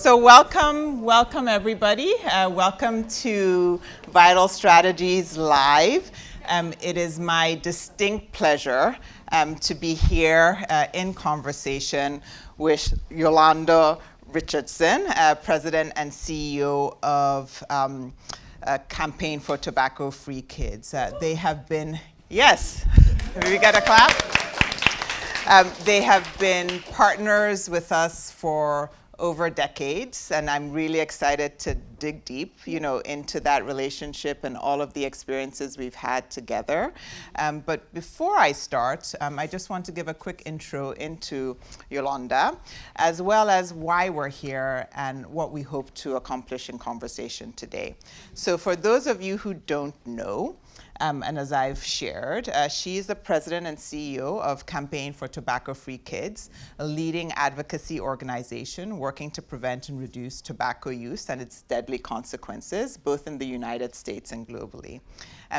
So welcome everybody. Welcome to Vital Strategies Live. It is my distinct pleasure to be here in conversation with Yolonda Richardson, President and CEO of Campaign for Tobacco-Free Kids. They have been, yes, we got a clap? They have been partners with us for over decades, and I'm really excited to dig deep, into that relationship and all of the experiences we've had together. But before I start, I just want to give a quick intro into Yolonda, as well as why we're here and what we hope to accomplish in conversation today. So for those of you who don't know, and as I've shared, she is the president and CEO of Campaign for Tobacco-Free Kids, a leading advocacy organization working to prevent and reduce tobacco use and its deadly consequences, both in the United States and globally.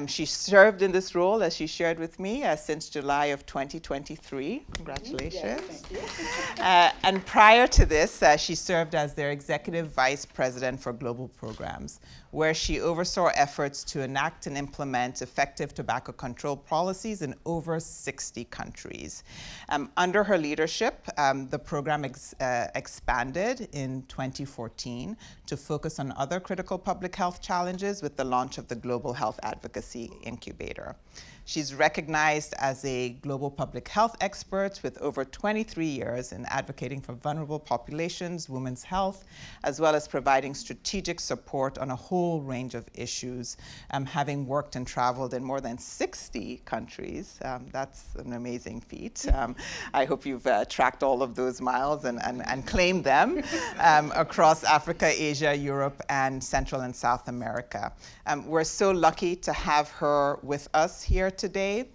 She served in this role, as she shared with me, since July of 2023. Congratulations. Yes, thank you. And prior to this, she served as their executive vice president for global programs, where she oversaw efforts to enact and implement effective tobacco control policies in over 60 countries. Under her leadership, the program expanded in 2014 to focus on other critical public health challenges with the launch of the Global Health Advocacy Incubator. She's recognized as a global public health expert with over 23 years in advocating for vulnerable populations, women's health, as well as providing strategic support on a whole range of issues, having worked and traveled in more than 60 countries. That's an amazing feat. I hope you've tracked all of those miles and claimed them across Africa, Asia, Europe, and Central and South America. We're so lucky to have her with us here today.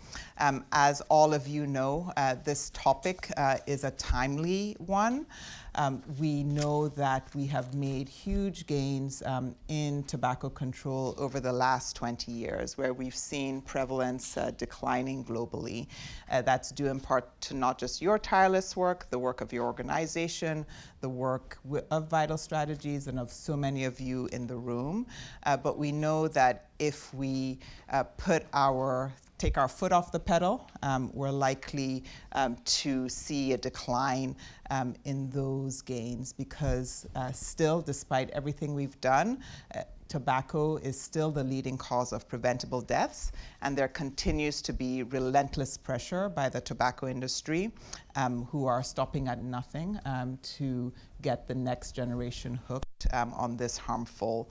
As all of you know, this topic is a timely one. We know that we have made huge gains in tobacco control over the last 20 years, where we've seen prevalence declining globally. That's due in part to not just your tireless work, the work of your organization, the work of Vital Strategies and of so many of you in the room. But we know that if we take our foot off the pedal, we're likely to see a decline in those gains because still, despite everything we've done, tobacco is still the leading cause of preventable deaths, and there continues to be relentless pressure by the tobacco industry, who are stopping at nothing to get the next generation hooked on this harmful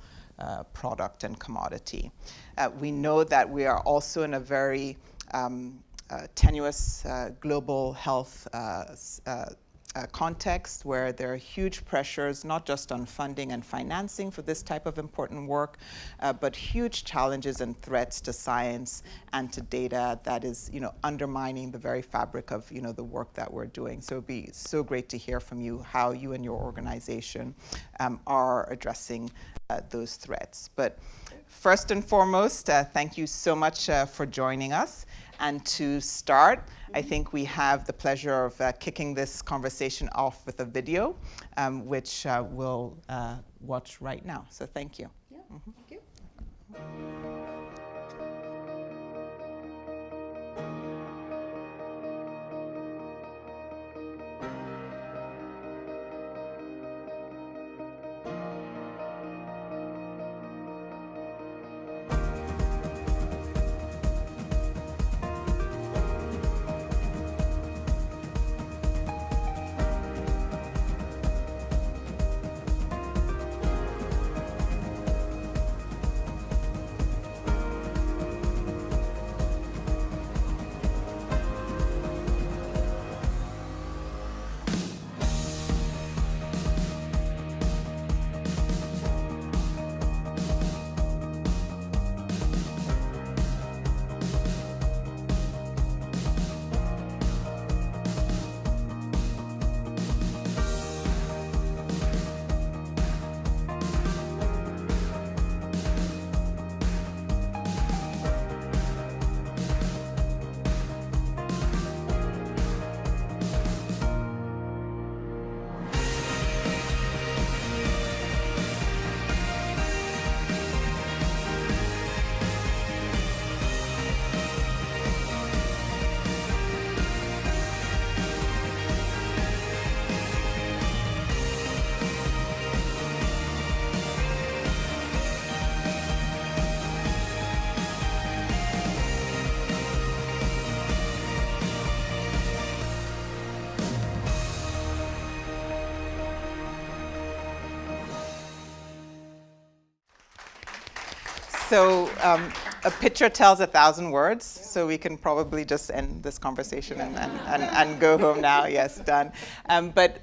product and commodity. We know that we are also in a very tenuous global health context where there are huge pressures, not just on funding and financing for this type of important work, but huge challenges and threats to science and to data that is, undermining the very fabric of, the work that we're doing. So it'd be so great to hear from you how you and your organization are addressing those threats. But first and foremost, thank you so much for joining us. And to start, I think we have the pleasure of kicking this conversation off with a video, which we'll watch right now. So thank you. Yeah, thank you. So a picture tells 1,000 words, so we can probably just end this conversation and go home now. Yes, done. But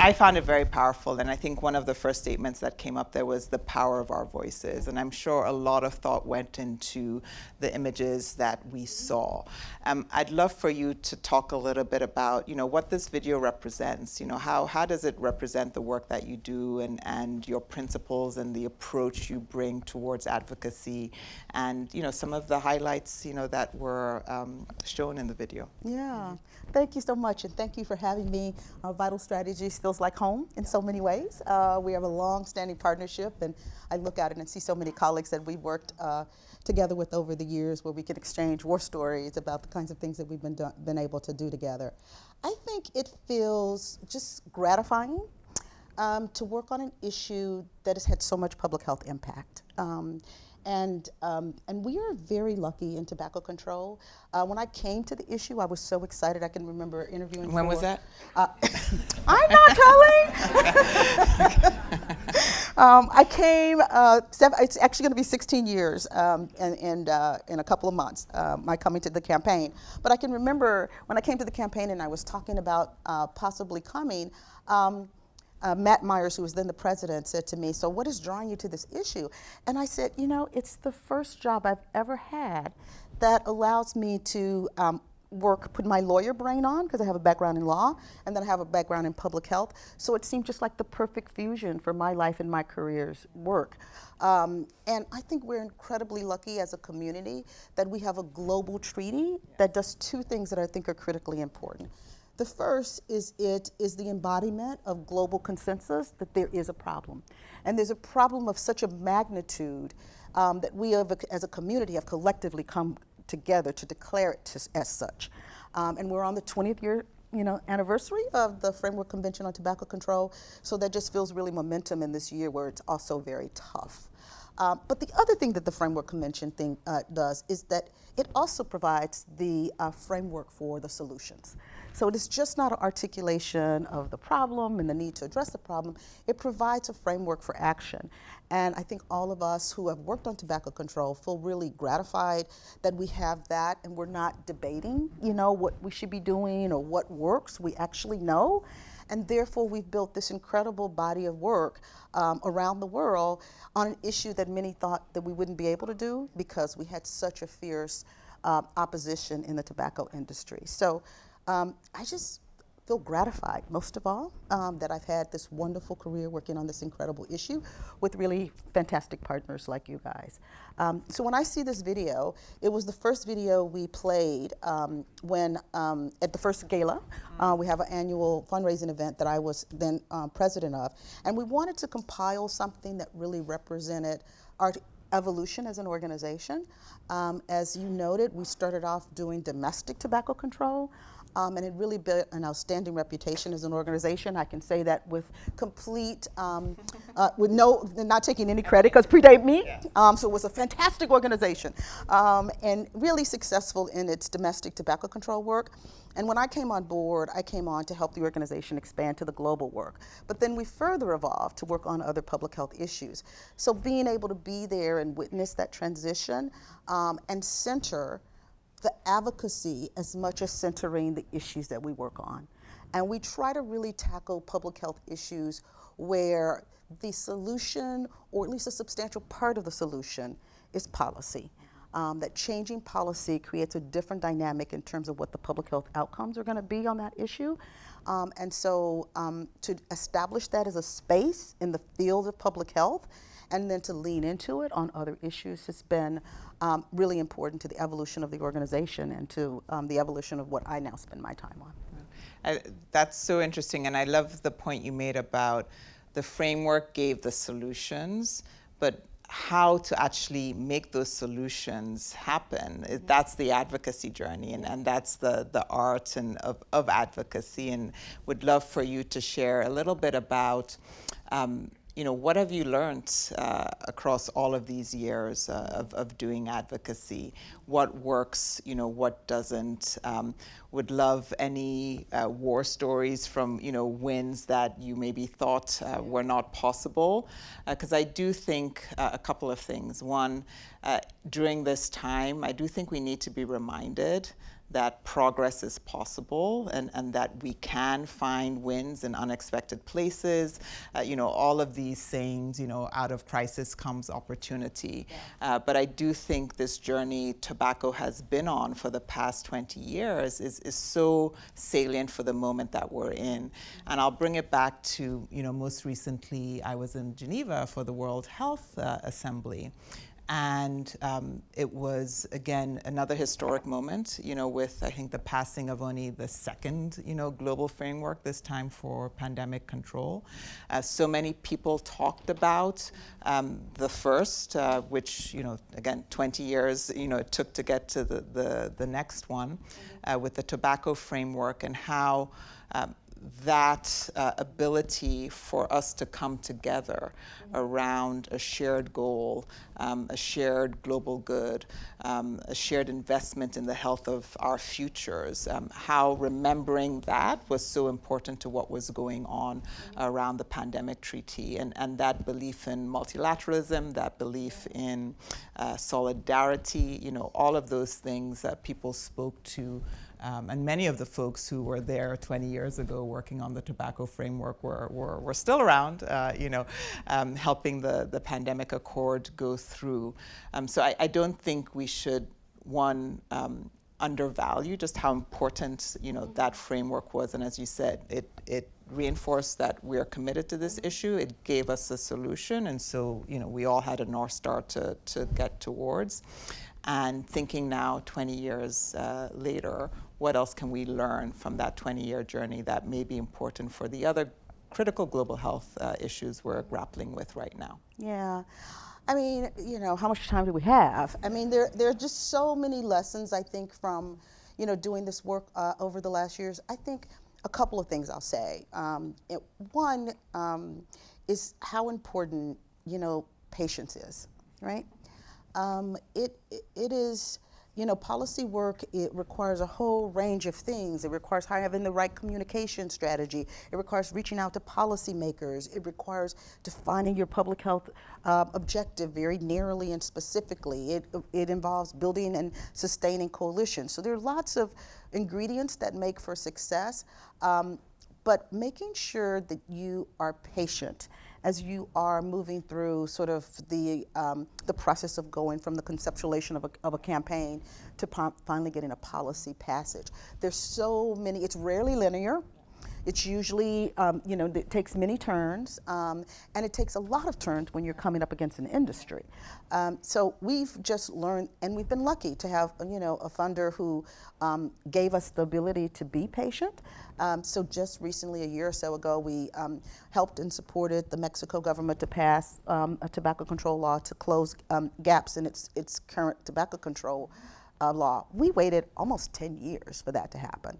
I found it very powerful, and I think one of the first statements that came up there was the power of our voices, and I'm sure a lot of thought went into the images that we saw. I'd love for you to talk a little bit about, what this video represents. How does it represent the work that you do and your principles and the approach you bring towards advocacy, and some of the highlights that were shown in the video. Yeah, thank you so much, and thank you for having me. Vital Strategies feels like home in so many ways. We have a long-standing partnership, and I look at it and see so many colleagues that we've worked together with over the years, where we can exchange war stories about the kinds of things that we've been able to do together. I think it feels just gratifying to work on an issue that has had so much public health impact. And we are very lucky in tobacco control. When I came to the issue, I was so excited. I can remember interviewing. When was that? I'm not telling. I came. It's actually going to be 16 years in a couple of months. My coming to the campaign. But I can remember when I came to the campaign and I was talking about possibly coming. Matt Myers, who was then the president, said to me, "So what is drawing you to this issue?" And I said, it's the first job I've ever had that allows me to put my lawyer brain on, because I have a background in law, and then I have a background in public health. So it seemed just like the perfect fusion for my life and my career's work. And I think we're incredibly lucky as a community that we have a global treaty that does two things that I think are critically important. The first is it is the embodiment of global consensus that there is a problem. And there's a problem of such a magnitude that we as a community have collectively come together to declare it as such. And we're on the 20th year anniversary of the Framework Convention on Tobacco Control, so that just feels really momentum in this year where it's also very tough. But the other thing that the Framework Convention does is that it also provides the framework for the solutions. So it is just not an articulation of the problem and the need to address the problem. It provides a framework for action. And I think all of us who have worked on tobacco control feel really gratified that we have that, and we're not debating, what we should be doing or what works. We actually know. And therefore, we've built this incredible body of work around the world on an issue that many thought that we wouldn't be able to do because we had such a fierce opposition in the tobacco industry. So I just feel gratified, most of all, that I've had this wonderful career working on this incredible issue with really fantastic partners like you guys. So when I see this video, it was the first video we played when at the first gala. We have an annual fundraising event that I was then president of, and we wanted to compile something that really represented our evolution as an organization. As you noted, we started off doing domestic tobacco control. And it really built an outstanding reputation as an organization. I can say that with complete, with not taking any credit, because predate me. So it was a fantastic organization and really successful in its domestic tobacco control work. And when I came on board, I came on to help the organization expand to the global work. But then we further evolved to work on other public health issues. So being able to be there and witness that transition and center the advocacy as much as centering the issues that we work on. And we try to really tackle public health issues where the solution, or at least a substantial part of the solution, is policy. That changing policy creates a different dynamic in terms of what the public health outcomes are going to be on that issue. And so to establish that as a space in the field of public health, and then to lean into it on other issues has been really important to the evolution of the organization and to the evolution of what I now spend my time on. That's so interesting, and I love the point you made about the framework gave the solutions, but how to actually make those solutions happen. That's the advocacy journey, and that's the art of advocacy. And would love for you to share a little bit about what have you learned across all of these years of doing advocacy? What works, what doesn't? Would love any war stories from, wins that you maybe thought were not possible. Because I do think a couple of things. One, during this time, I do think we need to be reminded that progress is possible and that we can find wins in unexpected places. All of these sayings, out of crisis comes opportunity. But I do think this journey tobacco has been on for the past 20 years is so salient for the moment that we're in. And I'll bring it back to, most recently I was in Geneva for the World Health Assembly. And it was, again, another historic moment, with, I think, the passing of only the second, global framework, this time for pandemic control. So many people talked about the first, which, again, 20 years, it took to get to the next one, with the tobacco framework, and how that ability for us to come together around a shared goal, a shared global good, a shared investment in the health of our futures, how remembering that was so important to what was going on around the pandemic treaty, and that belief in multilateralism, that belief in solidarity, all of those things that people spoke to. And many of the folks who were there 20 years ago working on the tobacco framework were still around, helping the pandemic accord go through. So I don't think we should, one, undervalue just how important, that framework was. And as you said, it reinforced that we are committed to this issue. It gave us a solution. And so, we all had a North Star to get towards. And thinking now, 20 years later, what else can we learn from that 20-year journey that may be important for the other critical global health issues we're grappling with right now? Yeah. I mean, how much time do we have? I mean, there are just so many lessons, I think, from, doing this work over the last years. I think a couple of things I'll say. One is how important, patience is, right? It is, policy work, it requires a whole range of things. It requires having the right communication strategy. It requires reaching out to policymakers. It requires defining your public health objective very narrowly and specifically. It involves building and sustaining coalitions. So there are lots of ingredients that make for success, but making sure that you are patient as you are moving through sort of the process of going from the conceptualization of a campaign to finally getting a policy passage. There's so many, it's rarely linear. It's usually, it takes many turns, and it takes a lot of turns when you're coming up against an industry. So we've just learned, and we've been lucky to have, a funder who gave us the ability to be patient. So just recently, a year or so ago, we helped and supported the Mexico government to pass a tobacco control law to close gaps in its current tobacco control law. We waited almost 10 years for that to happen.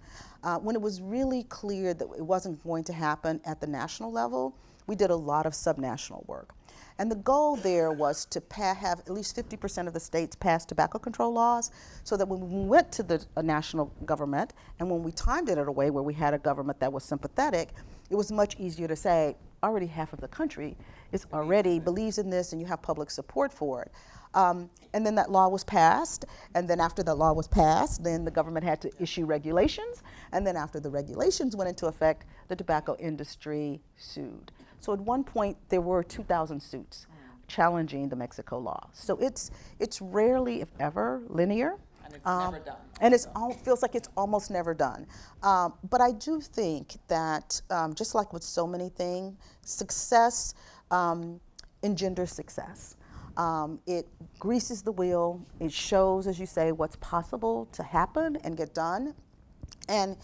When it was really clear that it wasn't going to happen at the national level, we did a lot of subnational work. And the goal there was to have at least 50% of the states pass tobacco control laws, so that when we went to the national government, and when we timed it in a way where we had a government that was sympathetic, it was much easier to say, already half of the country believes in this, and you have public support for it. And then that law was passed, and then after the law was passed, then the government had to issue regulations, and then after the regulations went into effect, the tobacco industry sued. So at one point, there were 2,000 suits challenging the Mexico law. So it's rarely, if ever, linear. And it's never done. And it feels like it's almost never done. But I do think that, just like with so many things, success engenders success. It greases the wheel. It shows, as you say, what's possible to happen and get done. And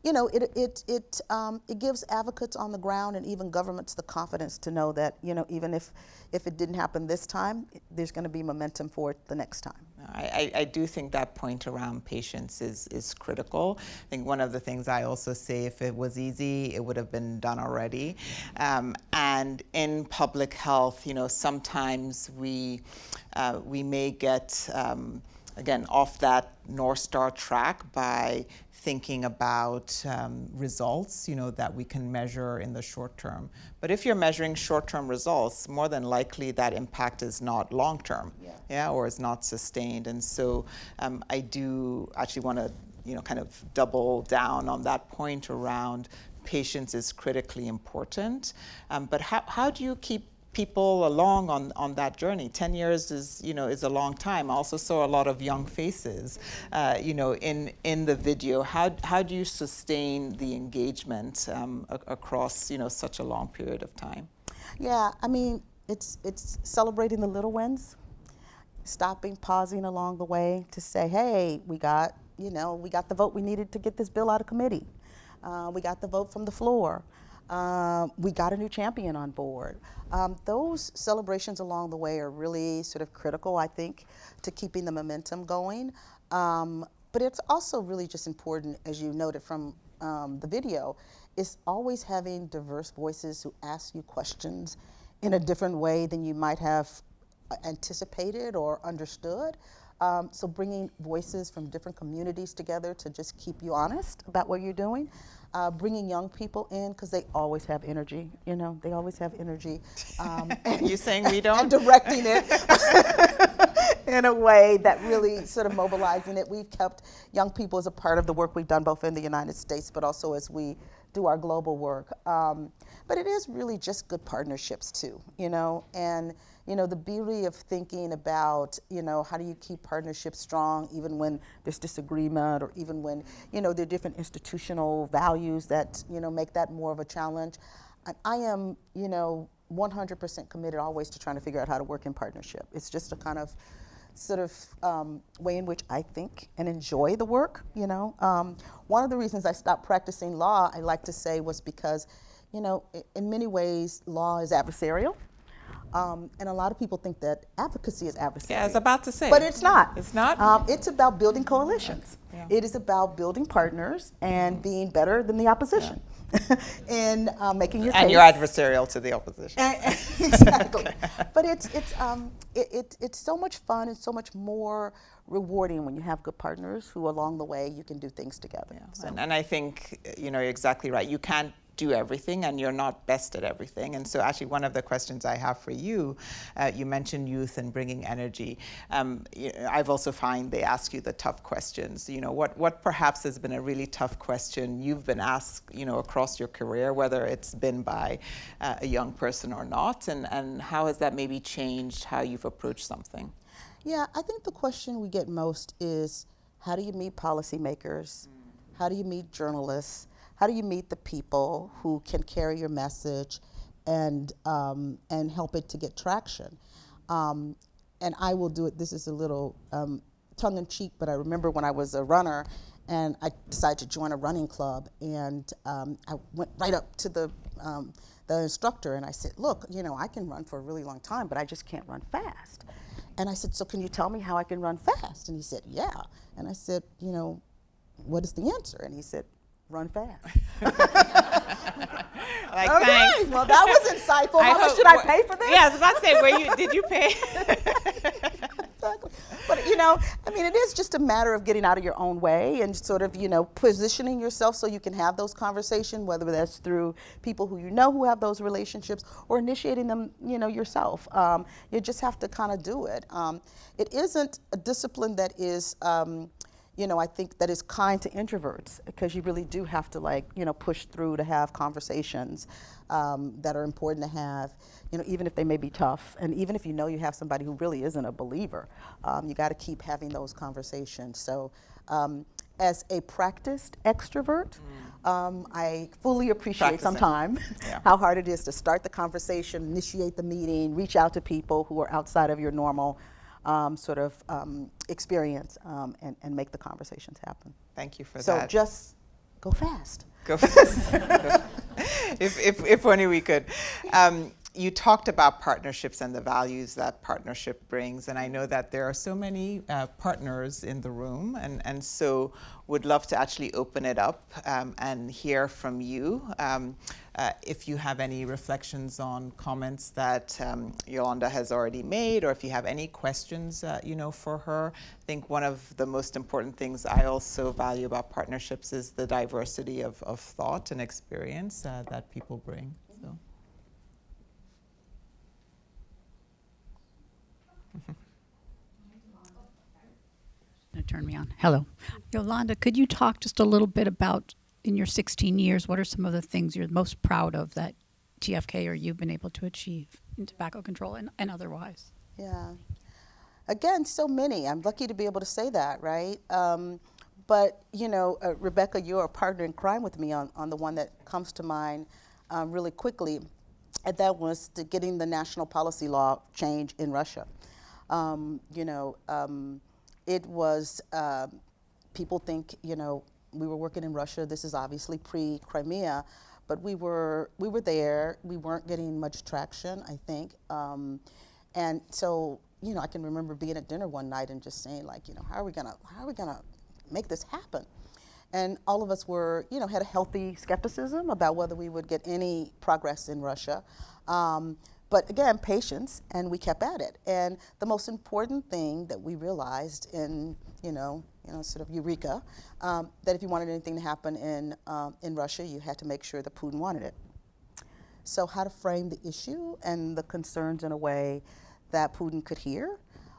it gives advocates on the ground and even governments the confidence to know that, even if it didn't happen this time, there's going to be momentum for it the next time. I do think that point around patience is critical. I think one of the things I also say, if it was easy, it would have been done already. And in public health, sometimes we may get, again, off that North Star track by thinking about results, that we can measure in the short term. But if you're measuring short-term results, more than likely that impact is not long-term, or is not sustained. And so I do actually want to, kind of double down on that point around patience is critically important. But how do you keep people along on that journey? 10 years is a long time. I also saw a lot of young faces, in the video. How do you sustain the engagement across such a long period of time? Yeah, I mean, it's celebrating the little wins, stopping, pausing along the way to say, hey, we got the vote we needed to get this bill out of committee. We got the vote from the floor. We got a new champion on board. Those celebrations along the way are really sort of critical, I think, to keeping the momentum going. But it's also really just important, as you noted from the video, is always having diverse voices who ask you questions in a different way than you might have anticipated or understood. So bringing voices from different communities together to just keep you honest about what you're doing. Bringing young people in, because they always have energy, they always have energy. You're saying we don't? And directing it in a way that really sort of mobilizing it. We've kept young people as a part of the work we've done both in the United States, but also as we do our global work. But it is really just good partnerships too, and the beauty of thinking about, how do you keep partnerships strong even when there's disagreement, or even when, there are different institutional values that, make that more of a challenge. I am, 100% committed always to trying to figure out how to work in partnership. It's just a kind of sort of way in which I think and enjoy the work, One of the reasons I stopped practicing law, I like to say, was because, in many ways, law is adversarial. And a lot of people think that advocacy is adversarial. Yeah, I was about to say. But it's not. It's not? It's about building coalitions. Yeah. It is about building partners and being better than the opposition. And making your case. And you're adversarial to the opposition. Exactly. Okay. But it's so much fun and so much more rewarding when you have good partners who along the way you can do things together. Yeah. So. And I think you're exactly right. You can't do everything, and you're not best at everything. And so actually one of the questions I have for you, you mentioned youth and bringing energy. I've also find they ask you the tough questions. What perhaps has been a really tough question you've been asked, across your career, whether it's been by a young person or not, and how has that maybe changed how you've approached something? Yeah, I think the question we get most is, how do you meet policymakers? How do you meet journalists? How do you meet the people who can carry your message and help it to get traction? And I will do it, this is a little tongue-in-cheek, but I remember when I was a runner and I decided to join a running club, and I went right up to the instructor and I said, look, I can run for a really long time, but I just can't run fast. And I said, so can you tell me how I can run fast? And he said, yeah. And I said, what is the answer? And he said, run fast. Like, okay, thanks. well, that was insightful. How much should I pay for this? Yeah, I was about to say, did you pay? Exactly. But, it is just a matter of getting out of your own way and sort of, positioning yourself so you can have those conversations, whether that's through people who who have those relationships, or initiating them, yourself. You just have to kind of do it. It isn't a discipline that is, I think that is kind to introverts, because you really do have to push through to have conversations that are important to have, even if they may be tough, and even if you have somebody who really isn't a believer, you got to keep having those conversations. So as a practiced extrovert, I fully appreciate sometimes how hard it is to start the conversation, initiate the meeting, reach out to people who are outside of your normal experience, and make the conversations happen. Thank you for that. So just go fast. Go fast. If only we could. You talked about partnerships and the values that partnership brings, and I know that there are so many partners in the room, and so would love to actually open it up and hear from you. If you have any reflections on comments that Yolanda has already made, or if you have any questions, for her. I think one of the most important things I also value about partnerships is the diversity of thought and experience that people bring. So. Turn me on. Hello. Yolanda, could you talk just a little bit about, in your 16 years, what are some of the things you're most proud of that TFK or you've been able to achieve in tobacco control and otherwise? Yeah. Again, so many. I'm lucky to be able to say that, right? But, Rebecca, you're a partner in crime with me on the one that comes to mind really quickly, and that was getting the national policy law change in Russia. It was, people think, we were working in Russia. This is obviously pre-Crimea, but we were there. We weren't getting much traction, I think. And so, I can remember being at dinner one night and just saying, like, how are we gonna make this happen? And all of us were, had a healthy skepticism about whether we would get any progress in Russia. But again, patience, and we kept at it. And the most important thing that we realized in, sort of eureka, that if you wanted anything to happen in Russia, you had to make sure that Putin wanted it. So how to frame the issue and the concerns in a way that Putin could hear,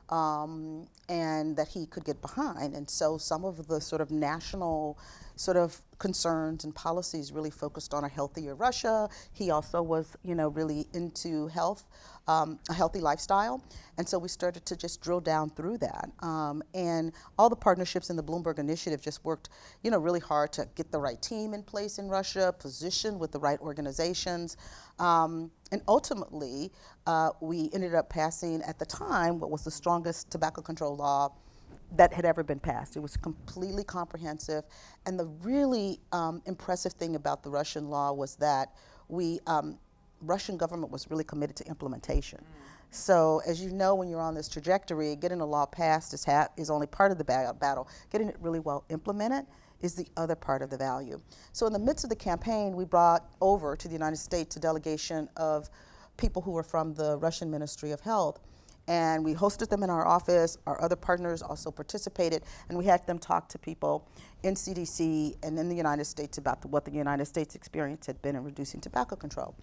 and that he could get behind. And so some of the sort of national sort of concerns and policies really focused on a healthier Russia. He also was, really into health, a healthy lifestyle. And so we started to just drill down through that. And all the partnerships in the Bloomberg Initiative just worked, really hard to get the right team in place in Russia, positioned with the right organizations. And ultimately, we ended up passing, at the time, what was the strongest tobacco control law that had ever been passed. It was completely comprehensive. And the really impressive thing about the Russian law was that Russian government was really committed to implementation. So as you know, when you're on this trajectory, getting a law passed is only part of the battle. Getting it really well implemented is the other part of the value. So in the midst of the campaign, we brought over to the United States a delegation of people who were from the Russian Ministry of Health. And we hosted them in our office. Our other partners also participated, and we had them talk to people in CDC and in the United States about what the United States experience had been in reducing tobacco control.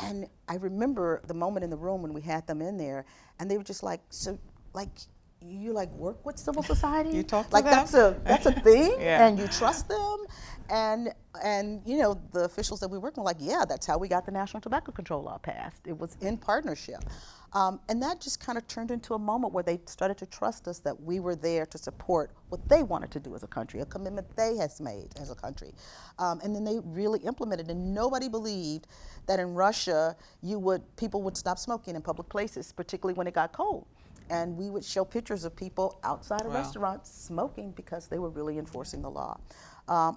And I remember the moment in the room when we had them in there, and they were just like, so, like, you work with civil society? You talk to like them? that's a thing, Yeah. and you trust them, and the officials that we worked with were like, yeah, that's how we got the national tobacco control law passed. It was in partnership. And that just kind of turned into a moment where they started to trust us that we were there to support what they wanted to do as a country, a commitment they had made as a country. And then they really implemented, and nobody believed that in Russia people would stop smoking in public places, particularly when it got cold. And we would show pictures of people outside of restaurants smoking because they were really enforcing the law.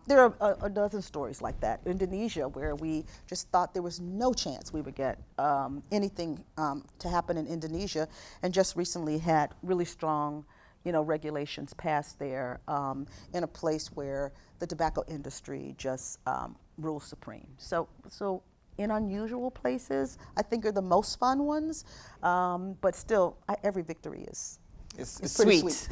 There are a dozen stories like that. Indonesia, where we just thought there was no chance we would get anything to happen in Indonesia, and just recently had really strong, regulations passed there in a place where the tobacco industry just rules supreme. So in unusual places, I think are the most fun ones, but still, every victory is pretty sweet.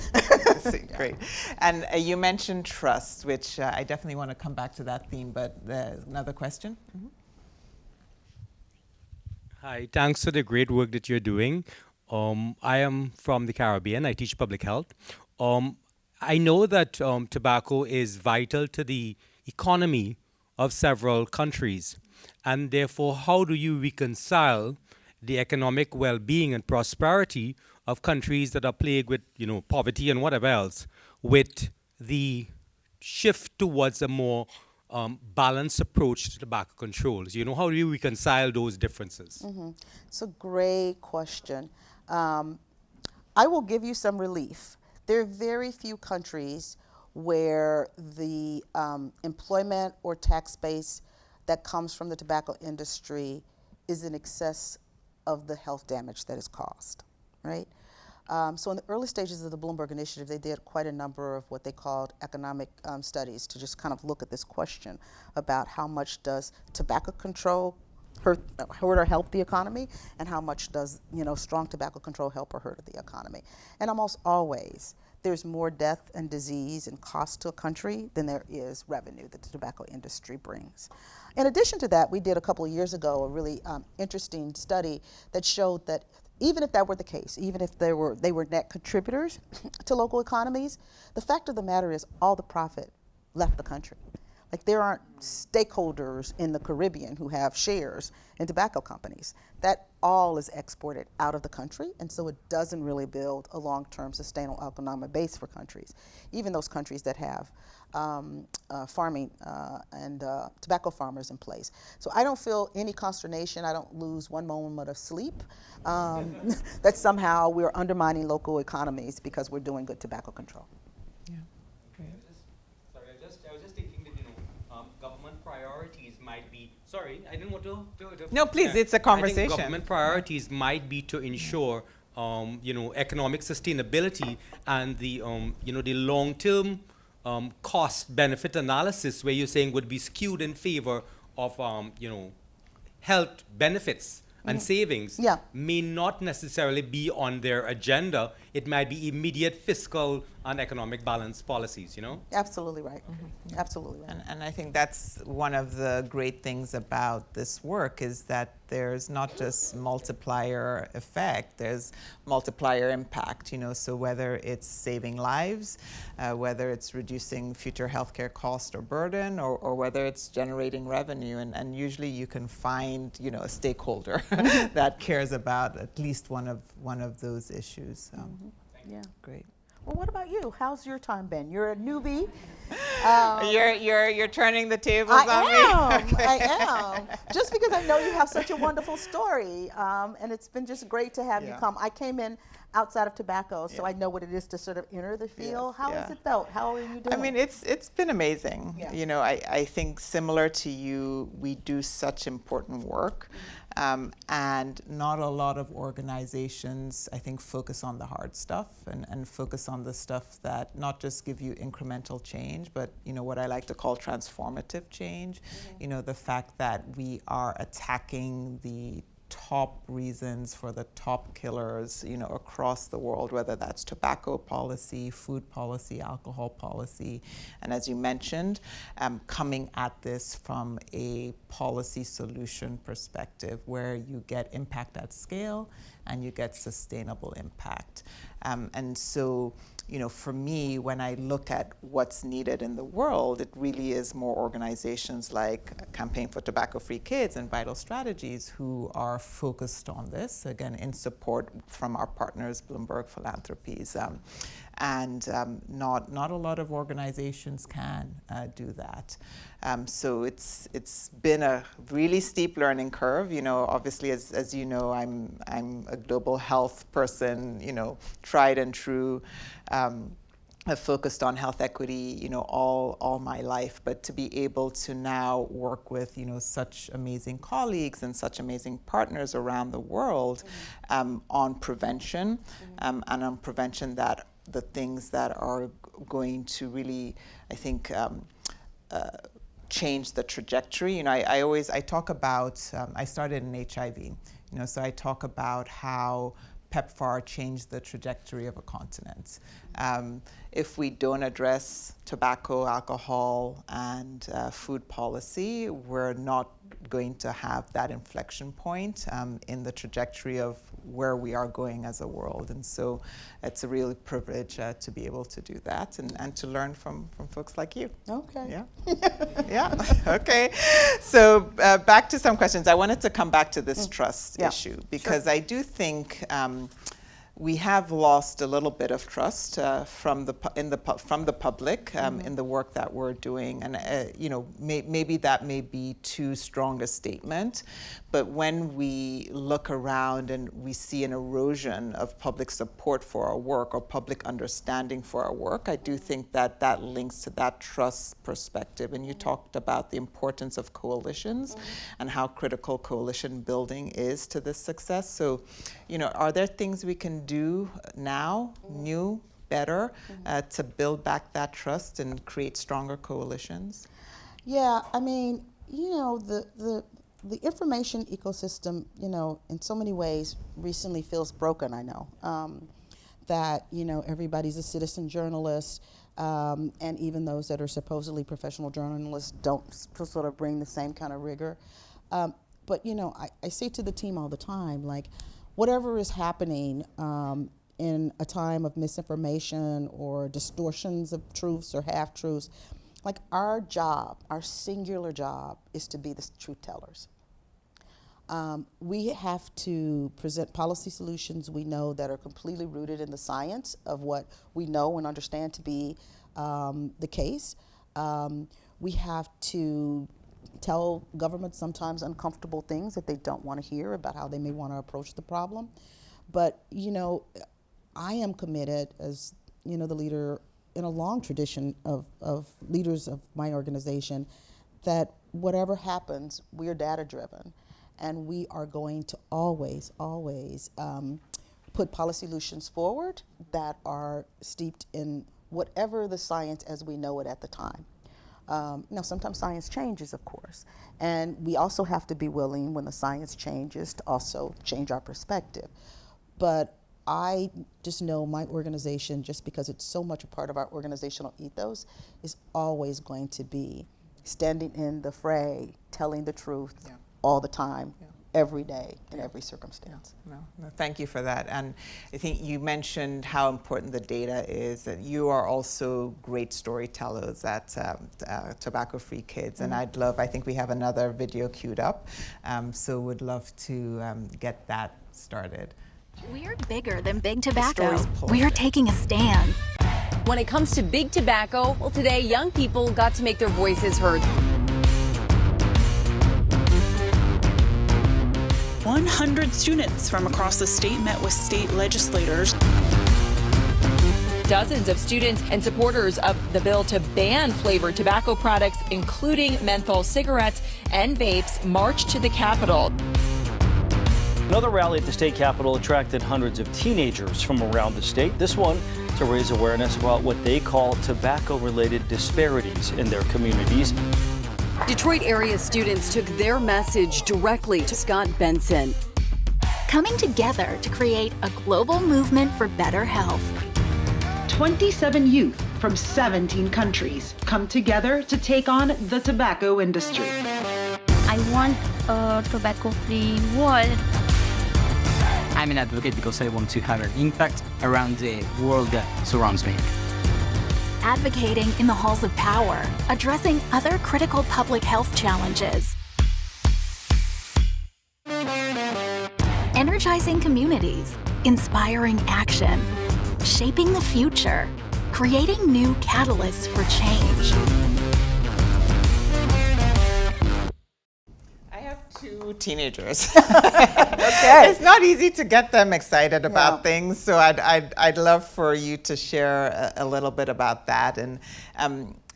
Great. And you mentioned trust, which I definitely want to come back to that theme, but another question? Mm-hmm. Hi, thanks for the great work that you're doing. I am from the Caribbean. I teach public health. I know that tobacco is vital to the economy of several countries. And therefore, how do you reconcile the economic well-being and prosperity of countries that are plagued with, poverty and whatever else, with the shift towards a more balanced approach to tobacco controls? How do you reconcile those differences? Mm-hmm. It's a great question. I will give you some relief. There are very few countries where the employment or tax base that comes from the tobacco industry is in excess of the health damage that is caused, right? So in the early stages of the Bloomberg Initiative, they did quite a number of what they called economic studies to just kind of look at this question about how much does tobacco control hurt or help the economy, and how much does strong tobacco control help or hurt the economy. And almost always, there's more death and disease and cost to a country than there is revenue that the tobacco industry brings. In addition to that, we did a couple of years ago a really interesting study that showed that even if that were the case, even if they were net contributors to local economies, the fact of the matter is all the profit left the country. Like, there aren't stakeholders in the Caribbean who have shares in tobacco companies. That all is exported out of the country, and so it doesn't really build a long-term sustainable economic base for countries, even those countries that have farming and tobacco farmers in place. So I don't feel any consternation. I don't lose one moment of sleep that somehow we're undermining local economies because we're doing good tobacco control. Yeah. Great. I was just thinking that, government priorities might be, sorry, I didn't want to No, please, it's a conversation. I think government priorities might be to ensure, economic sustainability and the, the long-term cost-benefit analysis, where you're saying would be skewed in favor of, health benefits and savings, Yeah. may not necessarily be on their agenda. It might be immediate fiscal and economic balance policies, Absolutely right. Absolutely right. And I think that's one of the great things about this work, is that there's not just multiplier effect, there's multiplier impact, so whether it's saving lives, whether it's reducing future healthcare cost or burden, or whether it's generating revenue, and usually you can find, a stakeholder that cares about at least one of those issues. Yeah. Great. Well, what about you? How's your time been? You're a newbie. You're turning the tables on me. I am. Just because I know you have such a wonderful story, and it's been just great to have you come. I came in outside of tobacco, so I know what it is to sort of enter the field. How has it felt? How are you doing? I mean, it's been amazing. Yeah. I think similar to you, we do such important work, and not a lot of organizations, I think, focus on the hard stuff and focus on the stuff that not just give you incremental change, but what I like to call transformative change. The fact that we are attacking the top reasons for the top killers, across the world, whether that's tobacco policy, food policy, alcohol policy, and as you mentioned, coming at this from a policy solution perspective, where you get impact at scale and you get sustainable impact. And so, for me, when I look at what's needed in the world, it really is more organizations like Campaign for Tobacco-Free Kids and Vital Strategies who are focused on this, again, in support from our partners, Bloomberg Philanthropies. And not a lot of organizations can do that. So it's been a really steep learning curve. Obviously, as you know, I'm a global health person. Tried and true. I've focused on health equity, all my life. But to be able to now work with, such amazing colleagues and such amazing partners around the world on prevention, and on prevention that the things that are going to really, I think, change the trajectory. I talk about, I started in HIV, so I talk about how PEPFAR changed the trajectory of a continent. If we don't address tobacco, alcohol, and food policy, we're not going to have that inflection point in the trajectory of where we are going as a world. And so it's a real privilege to be able to do that and to learn from folks like you. Okay. Yeah. Yeah. Okay. So back to some questions. I wanted to come back to this trust issue, because I do think we have lost a little bit of trust from the public in the work that we're doing, and maybe that may be too strong a statement, but when we look around and we see an erosion of public support for our work or public understanding for our work, I do think that that links to that trust perspective. And you talked about the importance of coalitions and how critical coalition building is to this success. So, are there things we can do now, new, better, to build back that trust and create stronger coalitions? Yeah, I mean, the information ecosystem, in so many ways recently feels broken, I know. That, everybody's a citizen journalist, and even those that are supposedly professional journalists don't sort of bring the same kind of rigor. But, I say to the team all the time, like, whatever is happening in a time of misinformation or distortions of truths or half-truths, like our job, our singular job, is to be the truth tellers. We have to present policy solutions we know that are completely rooted in the science of what we know and understand to be the case. We have to tell government sometimes uncomfortable things that they don't want to hear about how they may want to approach the problem. But, I am committed as, the leader in a long tradition of leaders of my organization, that whatever happens, we are data driven. And we are going to always put policy solutions forward that are steeped in whatever the science as we know it at the time. Now, sometimes science changes, of course, and we also have to be willing, when the science changes, to also change our perspective. But I just know my organization, just because it's so much a part of our organizational ethos, is always going to be standing in the fray, telling the truth all the time, every day, in every circumstance. No, thank you for that. And I think you mentioned how important the data is, that you are also great storytellers at Tobacco Free Kids. And I think we have another video queued up, so would love to get that started. We're bigger than big tobacco. We're taking a stand. When it comes to big tobacco, well, today young people got to make their voices heard. 100 students from across the state met with state legislators. Dozens of students and supporters of the bill to ban flavored tobacco products, including menthol cigarettes and vapes, marched to the Capitol. Another rally at the state capitol attracted hundreds of teenagers from around the state. This one to raise awareness about what they call tobacco-related disparities in their communities. Detroit area students took their message directly to Scott Benson. Coming together to create a global movement for better health. 27 youth from 17 countries come together to take on the tobacco industry. I want a tobacco-free world. I'm an advocate because I want to have an impact around the world that surrounds me. Advocating in the halls of power, addressing other critical public health challenges. Energizing communities, inspiring action, shaping the future, creating new catalysts for change. Two teenagers. Okay. It's not easy to get them excited about things, so I'd love for you to share a little bit about that. And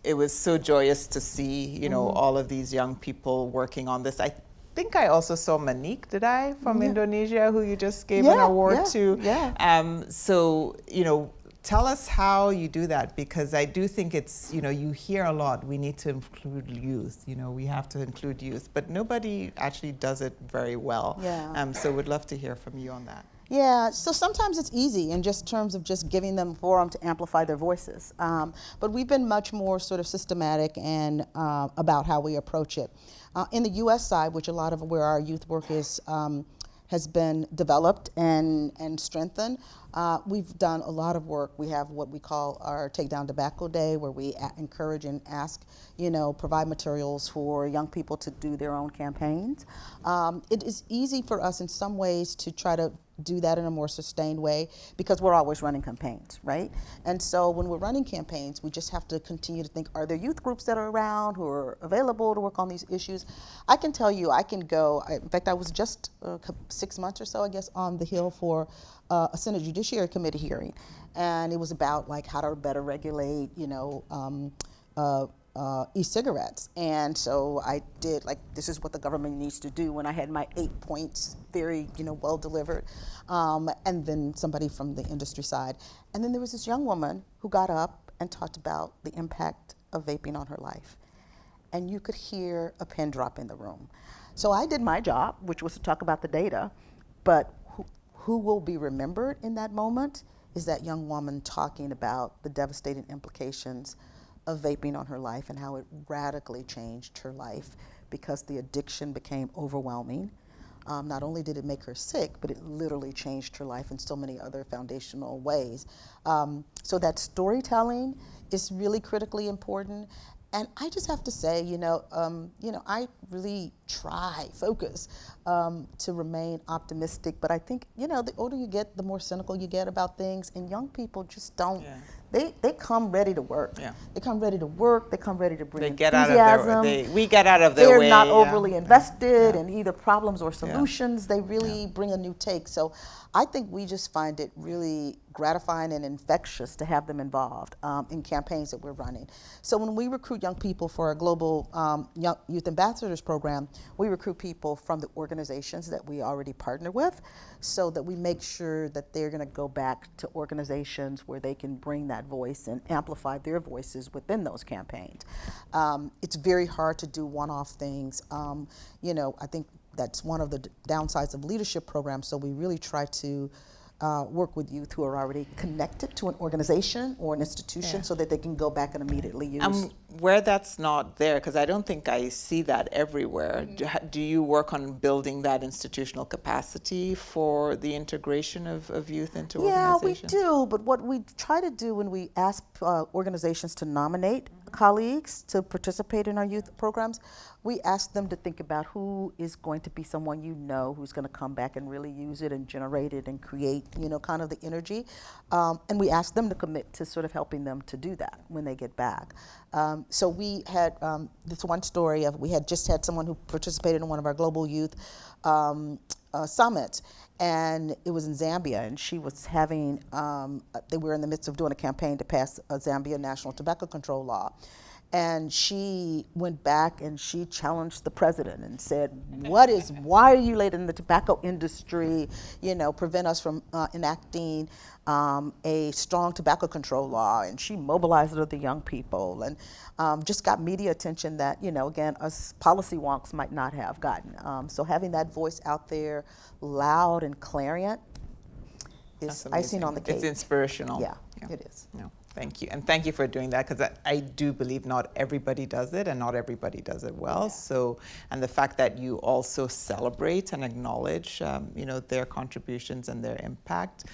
it was so joyous to see, all of these young people working on this. I think I also saw Monique, did I, from Indonesia, who you just gave an award to. So, tell us how you do that, because I do think it's, you hear a lot, we need to include youth, we have to include youth, but nobody actually does it very well. So we'd love to hear from you on that. Yeah, so sometimes it's easy in just terms of just giving them a forum to amplify their voices. But we've been much more sort of systematic and about how we approach it. In the U.S. side, which a lot of where our youth work is, has been developed and strengthened. We've done a lot of work. We have what we call our Take Down Tobacco Day, where we encourage and ask, provide materials for young people to do their own campaigns. It is easy for us in some ways to try to do that in a more sustained way because we're always running campaigns, right? And so when we're running campaigns, we just have to continue to think, are there youth groups that are around who are available to work on these issues? I can tell you, I can go, in fact, I was just 6 months or so, I guess, on the Hill for a Senate Judiciary Committee hearing. And it was about like how to better regulate, e-cigarettes. And so I did, like, this is what the government needs to do, when I had my 8 points very, well delivered. And then somebody from the industry side. And then there was this young woman who got up and talked about the impact of vaping on her life. And you could hear a pin drop in the room. So I did my job, which was to talk about the data, but who will be remembered in that moment is that young woman talking about the devastating implications of vaping on her life and how it radically changed her life because the addiction became overwhelming. Not only did it make her sick, but it literally changed her life in so many other foundational ways. So that storytelling is really critically important. And I just have to say, I really focus to remain optimistic. But I think, the older you get, the more cynical you get about things. And young people just don't. Yeah. They come ready to work. Yeah. They come ready to work. They come ready to bring enthusiasm. We get out of their way. They're not overly invested in either problems or solutions. They really bring a new take. So I think we just find it really gratifying and infectious to have them involved in campaigns that we're running. So when we recruit young people for our global Young Youth Ambassadors program, we recruit people from the organizations that we already partner with so that we make sure that they're going to go back to organizations where they can bring that voice and amplify their voices within those campaigns. It's very hard to do one-off things. I think that's one of the downsides of leadership programs, so we really try to work with youth who are already connected to an organization or an institution so that they can go back and immediately use. Where that's not there, because I don't think I see that everywhere, do you work on building that institutional capacity for the integration of youth into organizations? Yeah, we do, but what we try to do when we ask organizations to nominate colleagues to participate in our youth programs, we ask them to think about who is going to be someone who's going to come back and really use it and generate it and create, kind of the energy. And we ask them to commit to sort of helping them to do that when they get back. So we had this one story of we had just had someone who participated in one of our global youth summits, and it was in Zambia, and she was having, they were in the midst of doing a campaign to pass a Zambia national tobacco control law. And she went back and she challenged the president and said, why are you letting the tobacco industry, prevent us from enacting a strong tobacco control law? And she mobilized the young people and just got media attention that, again, us policy wonks might not have gotten. So having that voice out there, loud and clarion, is icing on the cake. It's inspirational. Yeah, it is. No. Thank you. And thank you for doing that, because I do believe not everybody does it and not everybody does it well. Yeah. So, and the fact that you also celebrate and acknowledge, their contributions and their impact,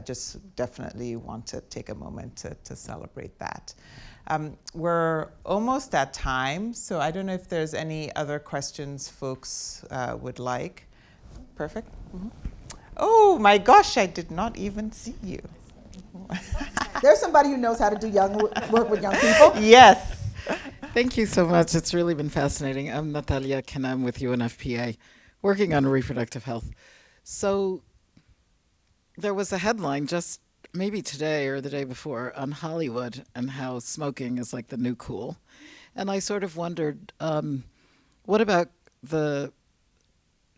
just definitely want to take a moment to celebrate that. We're almost at time, so I don't know if there's any other questions folks would like. Perfect. Mm-hmm. Oh my gosh, I did not even see you. There's somebody who knows how to do work with young people. Yes. Thank you so much. It's really been fascinating. I'm Natalia Kenam with UNFPA, working on reproductive health. So there was a headline just maybe today or the day before on Hollywood and how smoking is like the new cool. And I sort of wondered, what about the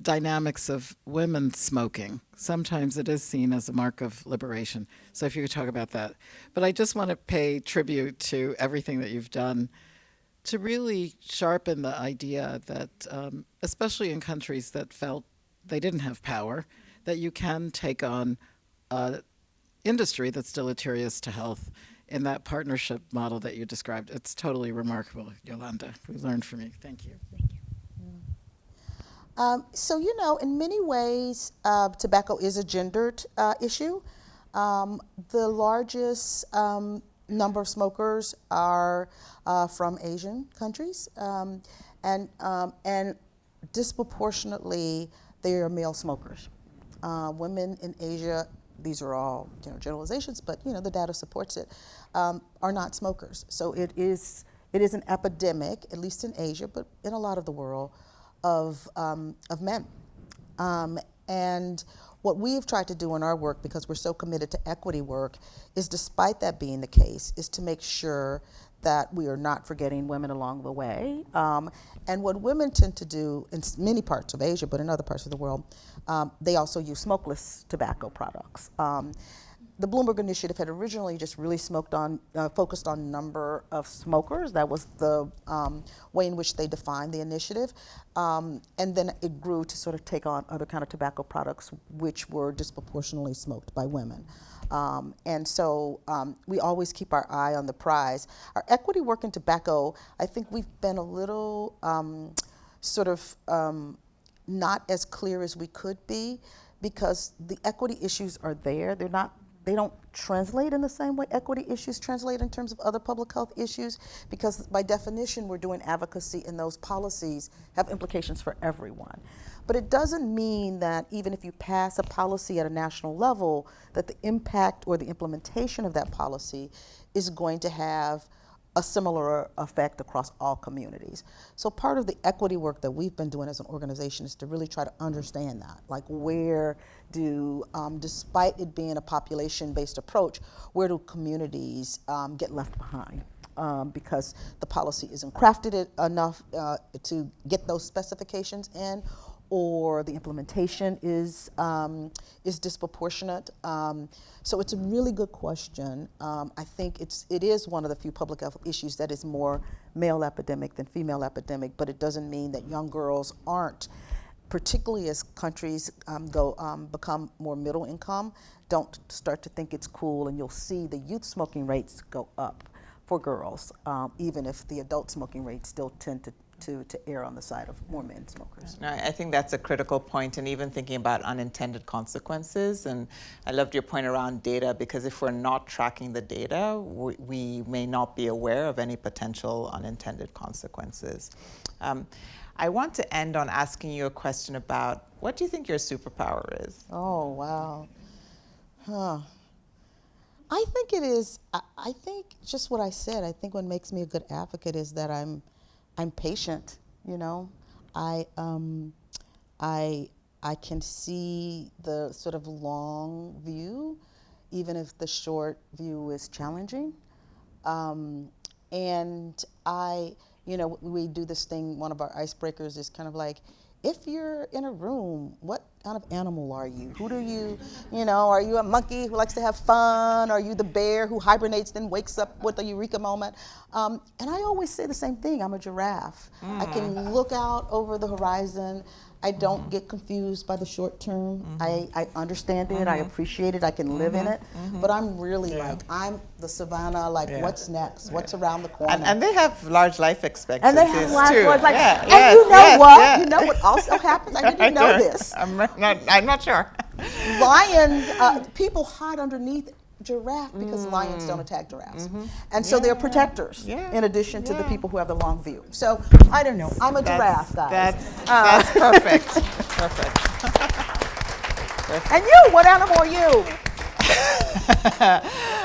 dynamics of women smoking? Sometimes it is seen as a mark of liberation. So if you could talk about that. But I just want to pay tribute to everything that you've done to really sharpen the idea that, especially in countries that felt they didn't have power, that you can take on industry that's deleterious to health in that partnership model that you described. It's totally remarkable, Yolanda. We learned from you. Thank you. Thank you. So, in many ways, tobacco is a gendered issue. The largest number of smokers are from Asian countries, and disproportionately, they are male smokers. women in Asia, these are all generalizations, but the data supports it, are not smokers. So it is an epidemic, at least in Asia, but in a lot of the world, of men. And what we've tried to do in our work, because we're so committed to equity work, is despite that being the case, is to make sure that we are not forgetting women along the way. And what women tend to do in many parts of Asia, but in other parts of the world, they also use smokeless tobacco products. The Bloomberg Initiative had originally just really focused on number of smokers. That was the way in which they defined the initiative. And then it grew to sort of take on other kind of tobacco products which were disproportionately smoked by women. And so we always keep our eye on the prize. Our equity work in tobacco, I think we've been a little not as clear as we could be, because the equity issues are there. They don't translate in the same way equity issues translate in terms of other public health issues, because by definition we're doing advocacy, and those policies have implications for everyone. But it doesn't mean that even if you pass a policy at a national level, that the impact or the implementation of that policy is going to have a similar effect across all communities. So part of the equity work that we've been doing as an organization is to really try to understand that, like where do, despite it being a population-based approach, where do communities get left behind? Because the policy isn't crafted enough to get those specifications in, or the implementation is disproportionate. So it's a really good question. I think it is one of the few public health issues that is more male epidemic than female epidemic, but it doesn't mean that young girls aren't, particularly as countries become more middle income, don't start to think it's cool, and you'll see the youth smoking rates go up for girls, even if the adult smoking rates still tend to err on the side of more men smokers. No, I think that's a critical point, and even thinking about unintended consequences. And I loved your point around data, because if we're not tracking the data, we may not be aware of any potential unintended consequences. I want to end on asking you a question about, what do you think your superpower is? Oh, wow. I think it is, I think just what I said, I think what makes me a good advocate is that I'm patient, I can see the sort of long view, even if the short view is challenging. And we do this thing, one of our icebreakers is kind of like, if you're in a room, what kind of animal are you? Who do you, are you a monkey who likes to have fun? Are you the bear who hibernates then wakes up with a eureka moment? And I always say the same thing, I'm a giraffe. I can look out over the horizon. I don't get confused by the short term. I understand it, I appreciate it, I can live in it. But I'm really I'm the savannah, what's next? What's around the corner? And they have large life expectancies and they have large too. ones, and you know what? You know what also happens? I didn't know this. I'm not sure. Lions, people hide underneath giraffe because lions don't attack giraffes. And so they're protectors in addition to the people who have the long view. So I don't know, I'm a giraffe, guys. That's perfect. Perfect. And you, what animal are you?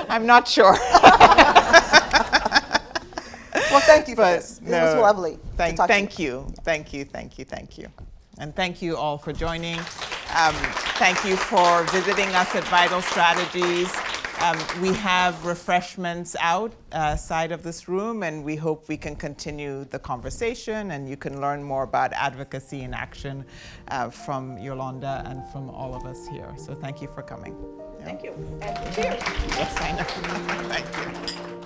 I'm not sure. Well, thank you for this. It was lovely. Thank you. And thank you all for joining. Thank you for visiting us at Vital Strategies. We have refreshments outside of this room, and we hope we can continue the conversation, and you can learn more about advocacy in action from Yolonda and from all of us here. So thank you for coming. Thank you. And cheers. Yes, I know. Thank you.